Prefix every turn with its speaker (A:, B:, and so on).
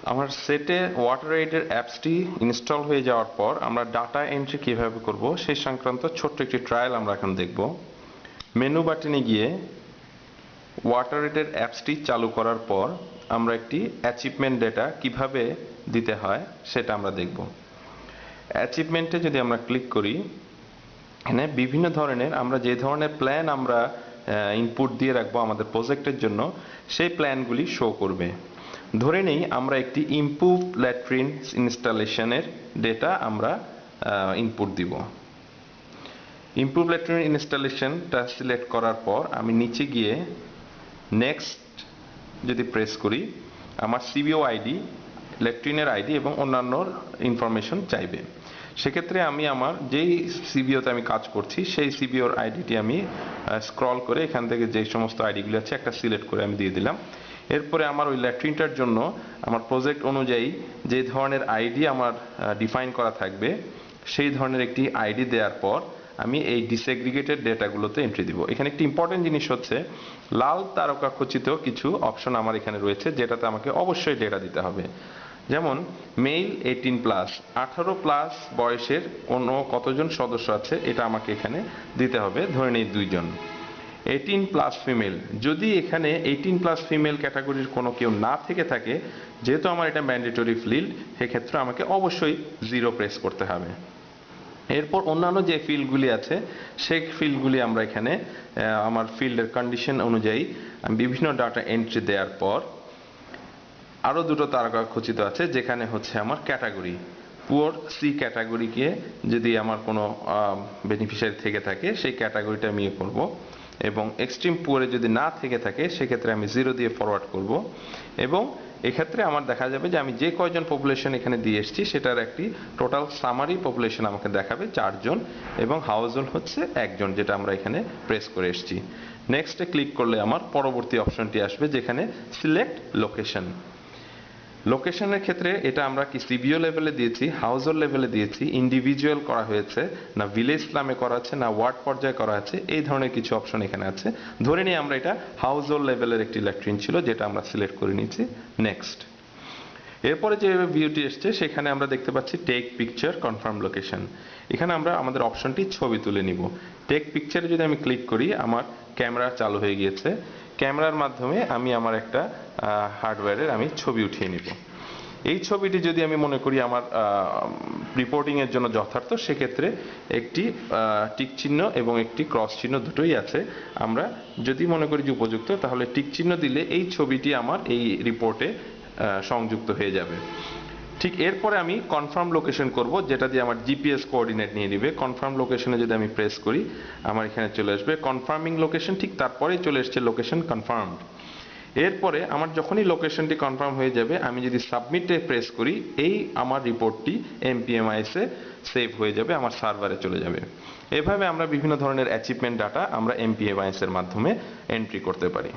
A: আমার সেটে ওয়াটার এইডের অ্যাপসটি ইনস্টল হয়ে যাওয়ার পর আমরা ডাটা এন্ট্রি কিভাবে করব সেই সংক্রান্ত ছোট্ট একটি ট্রায়াল আমরা এখন দেখব। মেনু বাটনে গিয়ে ওয়াটার এইডের অ্যাপসটি চালু করার পর আমরা একটি অ্যাচিভমেন্ট ডেটা কিভাবে দিতে হয় সেটা আমরা দেখব। অ্যাচিভমেন্টে যদি আমরা ক্লিক করি, এখানে বিভিন্ন ধরনের আমরা যে ধরনের প্ল্যান আমরা ইনপুট দিয়ে রাখবো আমাদের প্রজেক্টের জন্য সেই প্ল্যানগুলি শো করবে। ধরে নেই আমরা একটি ইমপ্রুভ ল্যাট্রিন ইনস্টলেশনের ডেটা আমরা ইনপুট দিব। ইমপ্রুভ ল্যাট্রিন ইনস্টলেশনটা সিলেক্ট করার পর আমি নিচে গিয়ে নেক্সট যদি প্রেস করি, আমার সিবিও আইডি, ল্যাট্রিনের আইডি এবং অন্যান্য ইনফরমেশন চাইবে। সেক্ষেত্রে আমি আমার যেই সিবিওতে আমি কাজ করছি সেই সিবিওর আইডিটি আমি স্ক্রল করে এখান থেকে যে সমস্ত আইডিগুলো আছে একটা সিলেক্ট করে আমি দিয়ে দিলাম। এরপরে আমার ওই ল্যাট্রিনটার জন্য আমার প্রজেক্ট অনুযায়ী যে ধরনের আইডি আমার ডিফাইন করা থাকবে সেই ধরনের একটি আইডি দেওয়ার পর আমি এই ডিসএগ্রিগেটেড ডেটাগুলোতে এন্ট্রি দিব। এখানে একটি ইম্পর্টেন্ট জিনিস হচ্ছে লাল তারকা খচিত কিছু অপশন আমার এখানে রয়েছে যেটাতে আমাকে অবশ্যই ডেটা দিতে হবে। যেমন মেল 18+, 18+ বয়সের কতজন সদস্য আছে এটা আমাকে এখানে দিতে হবে, ধরে নেই 2 জন। 18+ ফিমেল, যদি এখানে 18+ ফিমেল ক্যাটাগরির কোনো কেউ না থেকে থাকে, যেহেতু আমার এটা ম্যান্ডেটরি ফিল্ড, সেক্ষেত্রে আমাকে অবশ্যই 0 প্রেস করতে হবে। এরপর অন্যান্য যে ফিল্ডগুলি আছে সেই ফিল্ডগুলি আমরা এখানে আমার ফিল্ডের কন্ডিশন অনুযায়ী আমি বিভিন্ন ডাটা এন্ট্রি দেওয়ার পর আরও 2টো তারকা খচিত আছে যেখানে হচ্ছে আমার ক্যাটাগরি পুয়ার সি ক্যাটাগরিকে যদি আমার কোনো বেনিফিশিয়ারি থেকে থাকে সেই ক্যাটাগরিটা আমি করব, এবং এক্সট্রিম পুয়ারে যদি না থেকে থাকে সেক্ষেত্রে আমি 0 দিয়ে ফরওয়ার্ড করব। এবং এক্ষেত্রে আমার দেখা যাবে যে আমি যে কয়জন পপুলেশন এখানে দিয়ে এসেছি সেটার একটি টোটাল সামারি পপুলেশন আমাকে দেখাবে 4 জন, এবং হাউস হোল্ড হচ্ছে 1 জন, যেটা আমরা এখানে প্রেস করে এসেছি। নেক্সটে ক্লিক করলে আমার পরবর্তী অপশনটি আসবে যেখানে সিলেক্ট লোকেশন। লোকেশনের ক্ষেত্রে এটা আমরা কি সিবিও লেভেলে দিয়েছি, হাউস হোল্ড লেভেলে দিয়েছি, ইন্ডিভিজুয়াল করা হয়েছে, না ভিলেজ নামে করা আছে, না ওয়ার্ড পর্যায়ে করা আছে, এই ধরনের কিছু অপশন এখানে আছে। ধরে নিই আমরা এটা হাউস হোল্ড লেভেলের একটি ল্যাট্রিন ছিল যেটা আমরা সিলেক্ট করে নিয়েছি। নেক্সট, এরপরে যে ভিউটি এসছে সেখানে আমরা দেখতে পাচ্ছি টেক পিকচার কনফার্ম লোকেশন। এখানে আমরা আমাদের অপশনটি ছবি তুলে নিব। টেক পিকচারে যদি আমি ক্লিক করি, আমার ক্যামেরা চালু হয়ে গিয়েছে। ক্যামেরার মাধ্যমে আমি আমার একটা হার্ডওয়্যারের আমি ছবি উঠিয়ে নিব। এই ছবিটি যদি আমি মনে করি আমার রিপোর্টিং এর জন্য যথার্থ, সেক্ষেত্রে একটি টিক চিহ্ন এবং একটি ক্রস চিহ্ন দুটোই আছে। আমরা যদি মনে করি যে উপযুক্ত, তাহলে টিক চিহ্ন দিলে এই ছবিটি আমার এই রিপোর্টে সংযুক্ত হয়ে যাবে। ঠিক এরপরে আমি কনফার্ম লোকেশন করব, যেটা দিয়ে আমার জিপিএস কোঅর্ডিনেট নিয়ে নিবে। কনফার্ম লোকেশনে যদি আমি প্রেস করি, আমার এখানে চলে আসবে কনফার্মিং লোকেশন, ঠিক তারপরেই চলে এসছে লোকেশন কনফার্মড। এরপরে আমার যখনই লোকেশনটি কনফার্ম হয়ে যাবে, আমি যদি সাবমিটে প্রেস করি, এই আমার রিপোর্টটি MPMIS এ সেভ হয়ে যাবে, আমার সার্ভারে চলে যাবে। এভাবে আমরা বিভিন্ন ধরনের অ্যাচিভমেন্ট ডাটা আমরা MPMIS এর মাধ্যমে এন্ট্রি করতে পারি।